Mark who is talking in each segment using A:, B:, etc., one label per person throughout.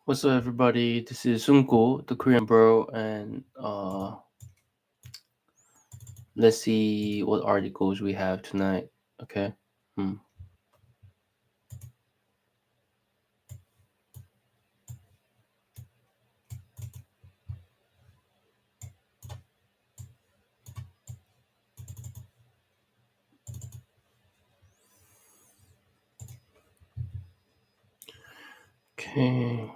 A: What's up, everybody? This is Sunko, the Korean bro, and let's see what articles we have tonight. Okay. Hmm. Okay.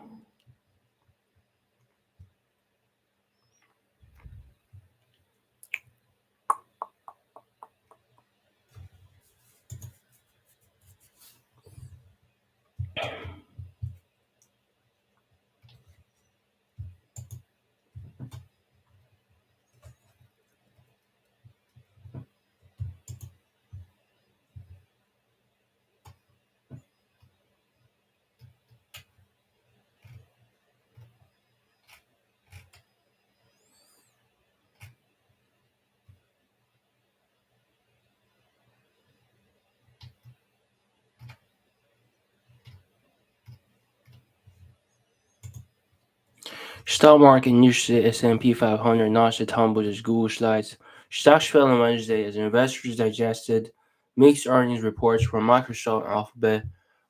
A: Stock market news: S&P 500 notched tumbled as Google slides. Stocks fell on Wednesday as investors digested mixed earnings reports from Microsoft and Alphabet,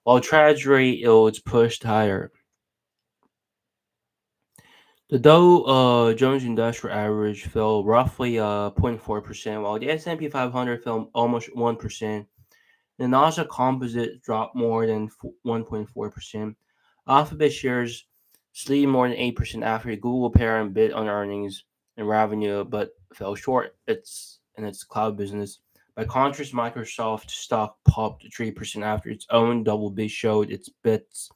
A: while Treasury yields pushed higher. The Dow Jones Industrial Average fell roughly 0.4%, while the S&P 500 fell almost 1%. The Nasdaq Composite dropped more than 1.4%. Alphabet shares slid more than 8% after Google parent bid on earnings and revenue, but fell short in its cloud business. By contrast, Microsoft stock popped 3% after its own double bid showed its bets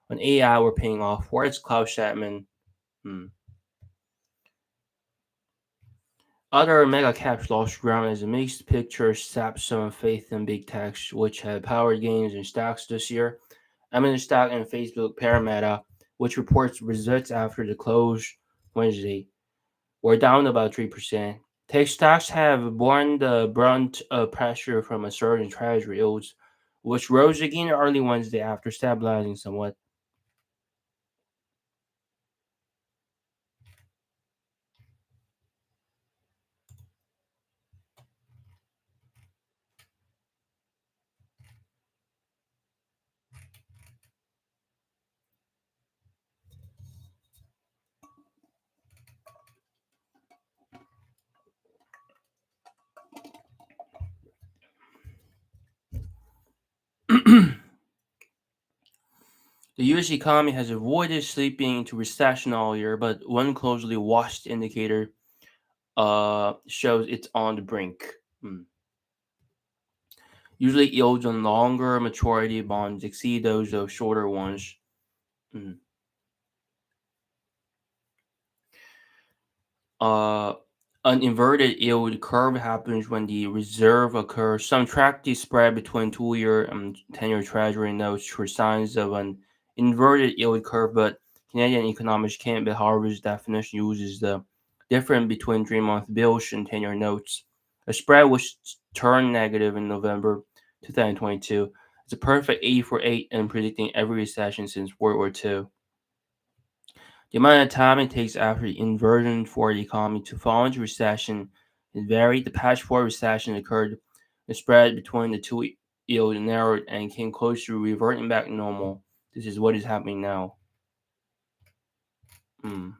A: on AI were paying off for its cloud segment. Hmm. Other mega caps lost ground as a mixed picture sapped some faith in big tech, which had powered gains in stocks this year. Amazon stock and Facebook Parameta, which reports results after the close Wednesday, were down about 3%. Tech stocks have borne the brunt of pressure from a surge in treasury yields, which rose again early Wednesday after stabilizing somewhat. The U.S. economy has avoided slipping into recession all year, but one closely watched indicator shows it's on the brink. Hmm. Usually, yields on longer maturity bonds exceed those of shorter ones. Hmm. Uh, an inverted yield curve happens when the reserve occurs. Some track the spread between 2 year and 10-year Treasury notes for signs of an inverted yield curve, but Canadian economists can't. But Harvard's definition uses the difference between 3 month bills and 10-year notes. A spread which turned negative in November 2022. It's a perfect 8 for 8 in predicting every recession since World War II. The amount of time it takes after the inversion for the economy to fall into recession is varied. The patch 4 recession occurred. The spread between the two yields narrowed and came close to reverting back to normal. This is what is happening now. Hmm.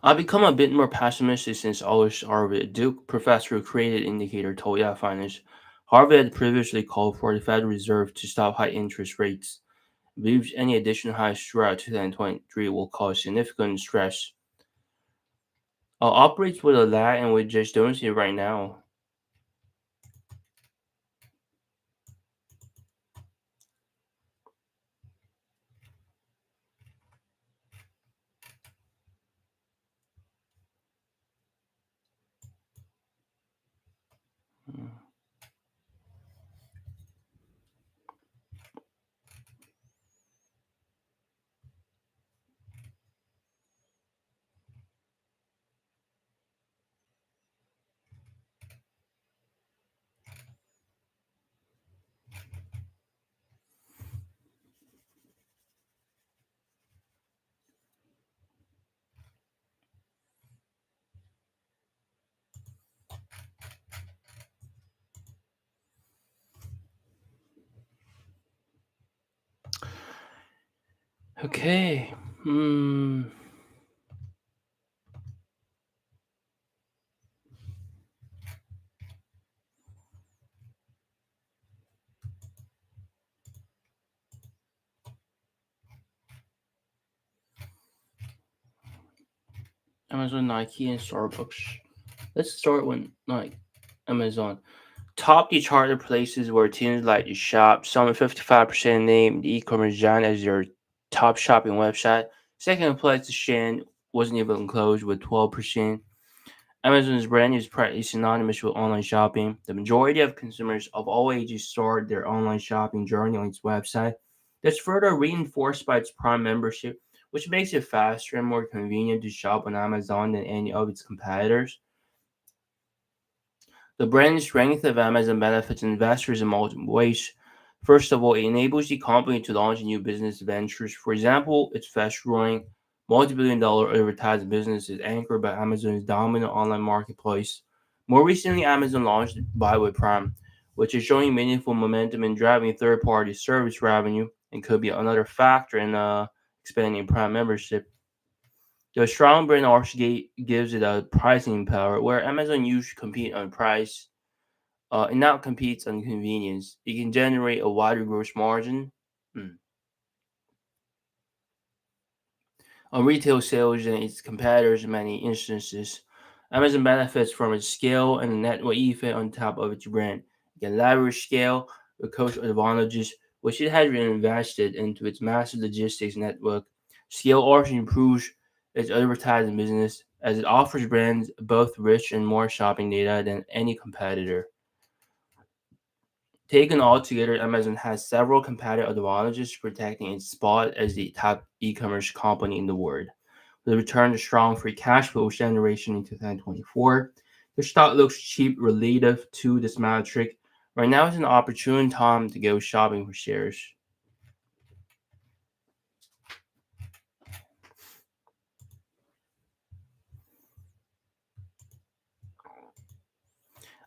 A: I've become a bit more pessimistic since Aldous Harvard, a Duke professor who created indicator, told Yahoo Finance. Harvard had previously called for the Federal Reserve to stop high interest rates. Believes any additional hikes throughout 2023 will cause significant stress. Operates with a lag, and we just don't see it right now. Mm. Okay. Hmm. Amazon, Nike, and Starbucks. Let's start with like Amazon. Top the charter places where teens like to shop. Some 55% named the e-commerce giant as their top shopping website. Second place, Shein wasn't even close with 12%. Amazon's brand is practically synonymous with online shopping. The majority of consumers of all ages start their online shopping journey on its website. That's further reinforced by its Prime membership, which makes it faster and more convenient to shop on Amazon than any of its competitors. The brand strength of Amazon benefits investors in multiple ways. First of all, it enables the company to launch new business ventures. For example, its fast growing multi-billion dollar advertising business is anchored by Amazon's dominant online marketplace. More recently, Amazon launched Buy with Prime, which is showing meaningful momentum in driving third-party service revenue and could be another factor in expanding Prime membership. The strong brand also gives it a pricing power, where Amazon used to compete on price. It now competes on convenience. It can generate a wider gross margin on retail sales than its competitors in many instances. Amazon benefits from its scale and the network effect on top of its brand. It can leverage scale with cost advantages, which it has reinvested into its massive logistics network. Scale also improves its advertising business as it offers brands both rich and more shopping data than any competitor. Taken all together, Amazon has several competitive advantages protecting its spot as the top e-commerce company in the world. With a return to strong free cash flow generation in 2024, the stock looks cheap relative to this metric. Right now is an opportune time to go shopping for shares.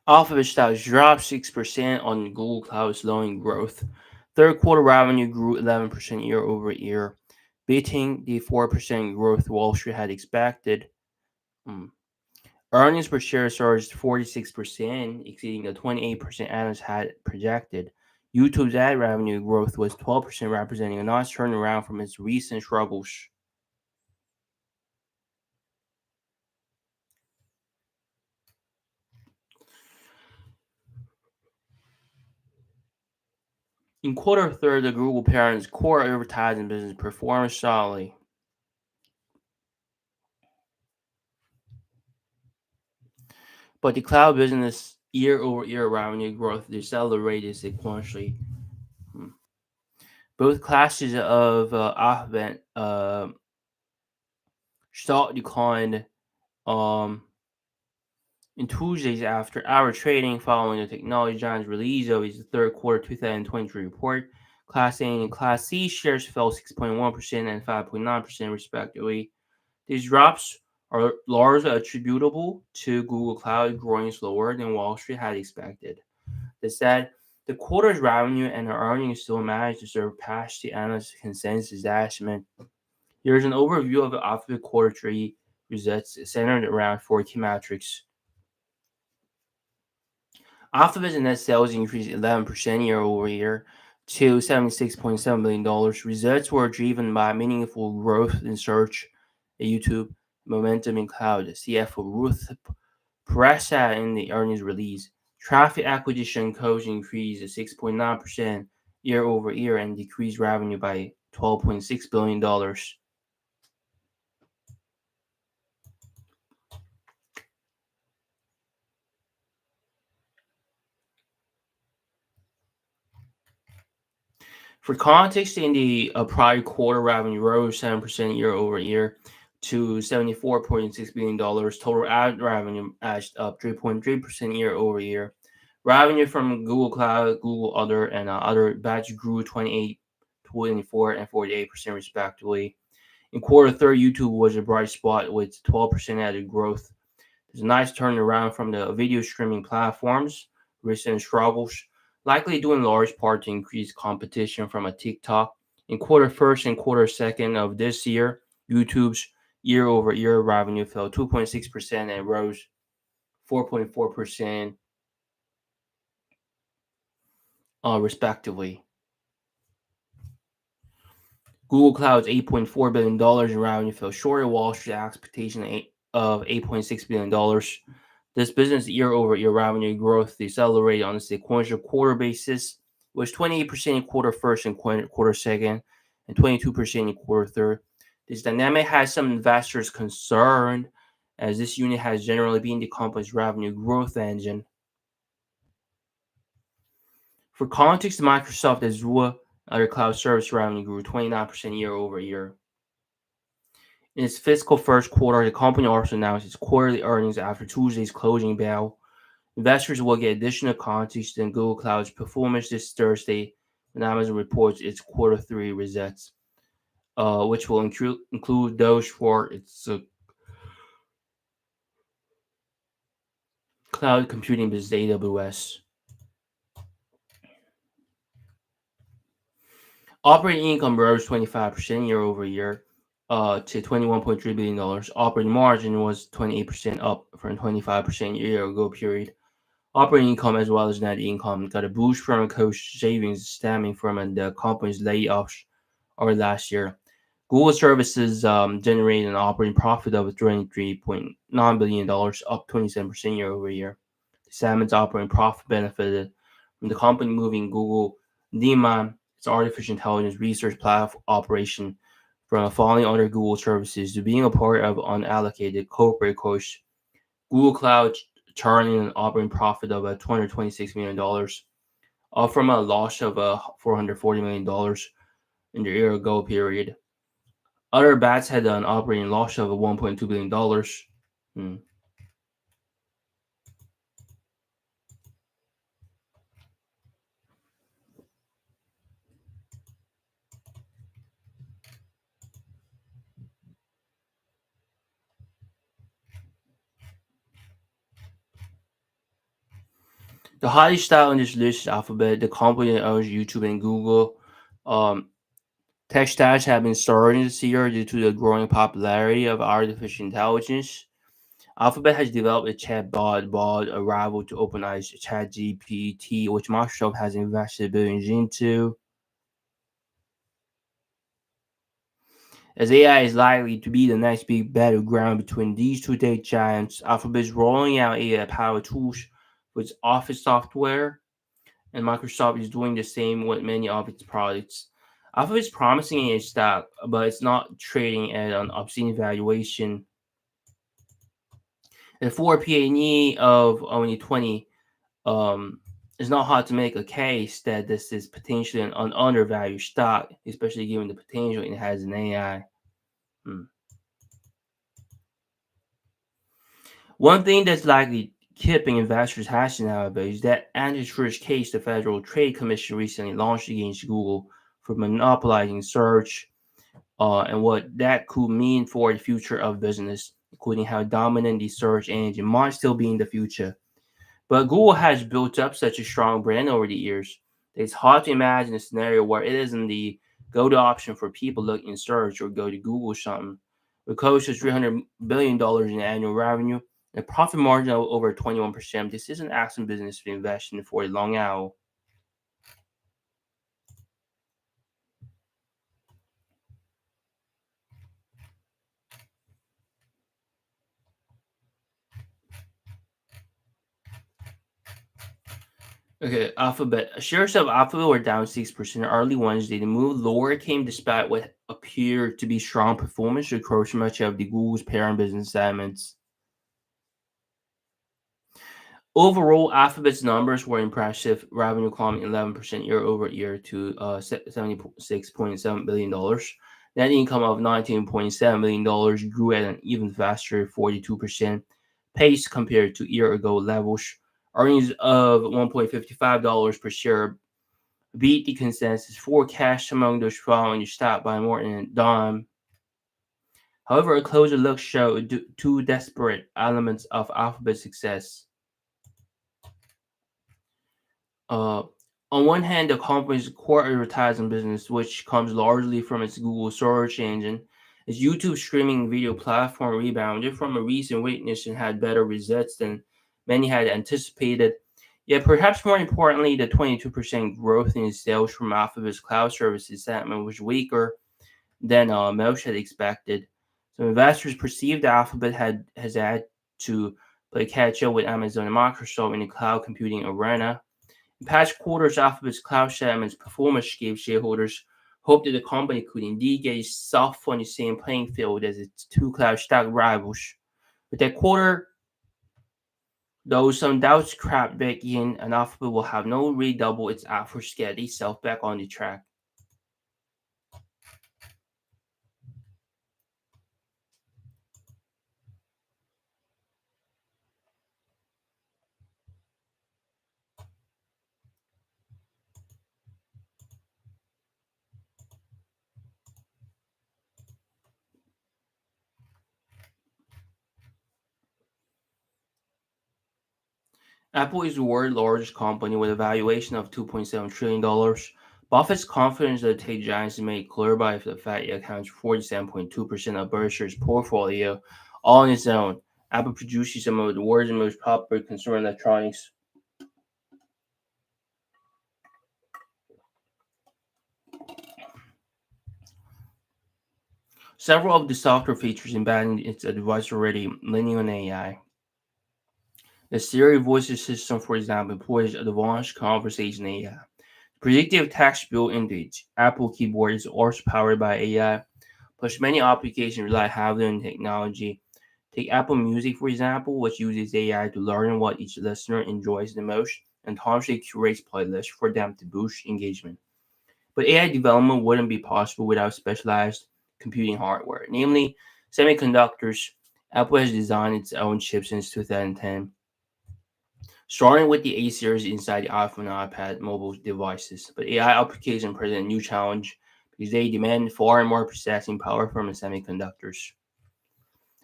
A: Alphabet stock dropped 6% on Google Cloud slowing growth. Third quarter revenue grew 11% year over year, beating the 4% growth Wall Street had expected. Hmm. Earnings per share surged 46%, exceeding the 28% analysts had projected. YouTube's ad revenue growth was 12%, representing a nice turnaround from its recent struggles. In quarter third, the Google parent's core advertising business performed solidly, but the cloud business year-over-year revenue growth decelerated sequentially. Hmm. Both classes of Alphabet stock declined um, in Tuesdays after hour trading following the technology giant's release of its third quarter 2023 report. Class A and Class C shares fell 6.1% and 5.9% respectively. These drops are largely attributable to Google Cloud growing slower than Wall Street had expected. That said, the quarter's revenue and earnings still managed to surpass the analyst consensus estimate. Here's an overview of the Alphabet quarter three results centered around four key metrics. Alphabet's net sales increased 11% year over year to $76.7 billion. Results were driven by meaningful growth in search, YouTube, momentum in cloud. CFO Ruth Perez said in the earnings release. Traffic acquisition costs increased 6.9% year over year and decreased revenue by $12.6 billion. For context, in the prior quarter, revenue rose 7% year over year to $74.6 billion. Total ad revenue edged up 3.3% year over year. Revenue from Google Cloud, Google Other, and other batch grew 28, 24, and 48% respectively. In quarter third, YouTube was a bright spot with 12% added growth. There's a nice turnaround from the video streaming platforms, recent struggles, likely due in large part to increased competition from a TikTok In quarter first and quarter second of this year, YouTube's year-over-year revenue fell 2.6% and rose 4.4%, respectively. Google Cloud's $8.4 billion in revenue fell short of Wall Street expectation of $8.6 billion. This business year-over-year revenue growth decelerated on a sequential quarter basis, was 28% in quarter first and quarter second, and 22% in quarter third. This dynamic has some investors concerned, as this unit has generally been the company's revenue growth engine. For context, Microsoft Azure, other cloud service revenue grew 29% year-over-year. In its fiscal first quarter, the company also announced its quarterly earnings after Tuesday's closing bell. Investors will get additional context in Google Cloud's performance this Thursday when Amazon reports its quarter three results, which will include those for its cloud computing business AWS. Operating income rose 25% year-over-year to $21.3 billion. Operating margin was 28%, up from 25% year ago period. Operating income as well as net income got a boost from cost savings stemming from the company's layoffs over last year. Google Services generated an operating profit of $23.9 billion, up 27% year over year. The segment's operating profit benefited from the company moving Google DeepMind, its artificial intelligence research platform operation, from falling under Google Services to being a part of unallocated corporate costs. Google Cloud turning an operating profit of $226 million, up from a loss of $440 million in the year ago period. Other bats had an operating loss of $1.2 billion. The highest style in this list is Alphabet, the company that owns YouTube and Google. Tech stocks have been soaring this year due to the growing popularity of artificial intelligence. Alphabet has developed a chatbot bot, a rival to OpenAI's ChatGPT, which Microsoft has invested billions into. As AI is likely to be the next big battleground between these two tech giants, Alphabet is rolling out AI-powered tools with its Office software, and Microsoft is doing the same with many of its products. Alphabet is promising a stock, but it's not trading at an obscene valuation. And for a PE of only 20, it's not hard to make a case that this is potentially an undervalued stock, especially given the potential it has in AI. One thing that's likely keeping investors hashing nowadays is that antitrust case the Federal Trade Commission recently launched against Google for monopolizing search, and what that could mean for the future of business, including how dominant the search engine might still be in the future. But Google has built up such a strong brand over the years that it's hard to imagine a scenario where it isn't the go-to option for people looking in search or go to Google something. With close to $300 billion in annual revenue and a profit margin of over 21%, this is an excellent business to invest in for a long hour. Okay, Alphabet. Shares of Alphabet were down 6% early Wednesday. The move lower came despite what appeared to be strong performance across much of the Google's parent business segments. Overall, Alphabet's numbers were impressive. Revenue climbed 11% year over year to $76.7 billion. Net income of $19.7 billion grew at an even faster 42% pace compared to year ago levels. Earnings of $1.55 per share beat the consensus forecast among those following the stock by more than a dime. However, a closer look showed two disparate elements of Alphabet's success. On one hand, the company's core advertising business, which comes largely from its Google search engine, its YouTube streaming video platform rebounded from a recent weakness and had better results than many had anticipated. Yet, perhaps more importantly, the 22% growth in sales from Alphabet's cloud services segment was weaker than most had expected. So investors perceived that Alphabet has had to play catch up with Amazon and Microsoft in the cloud computing arena. In past quarters, Alphabet's cloud segment's performance gave shareholders hope that the company could indeed get itself on the same playing field as its two cloud stock rivals. But that quarter, though some doubts crept back in, and Alphabet will have no redouble its efforts to get itself back on the track. Apple is the world's largest company with a valuation of $2.7 trillion. Buffett's confidence that the tech giants is made clear by the fact it accounts for 47.2% of Berkshire's portfolio all on its own. Apple produces some of the world's most popular consumer electronics. Several of the software features embedded in its device are already leaning on AI. The Siri voice system, for example, employs advanced conversation AI. Predictive text built into its Apple keyboard is also powered by AI, plus many applications rely heavily on technology. Take Apple Music, for example, which uses AI to learn what each listener enjoys the most and automatically curates playlists for them to boost engagement. But AI development wouldn't be possible without specialized computing hardware, namely semiconductors. Apple has designed its own chips since 2010, starting with the A series inside the iPhone and iPad mobile devices. But AI applications present a new challenge because they demand far more processing power from the semiconductors.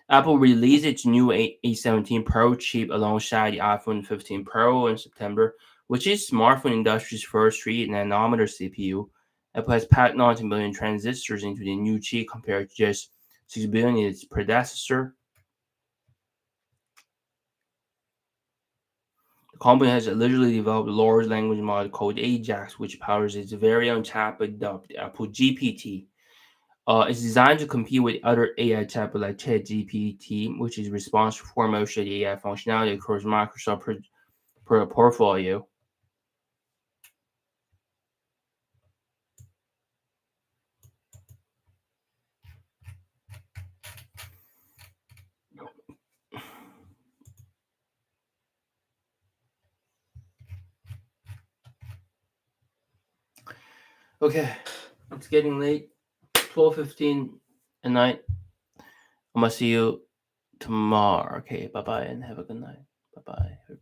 A: Apple released its new A17 Pro chip alongside the iPhone 15 Pro in September, which is smartphone industry's first 3 nanometer CPU. Apple has packed 90 million transistors into the new chip compared to just 6 billion in its predecessor. The company has allegedly developed a large language model called Ajax, which powers its very own chatbot dubbed Apple GPT. It's designed to compete with other AI chatbots like ChatGPT, which is responsible for most of the AI functionality across Microsoft portfolio. Okay, it's getting late. 12:15 at night. I'm gonna see you tomorrow. Okay, bye bye and have a good night. Bye bye.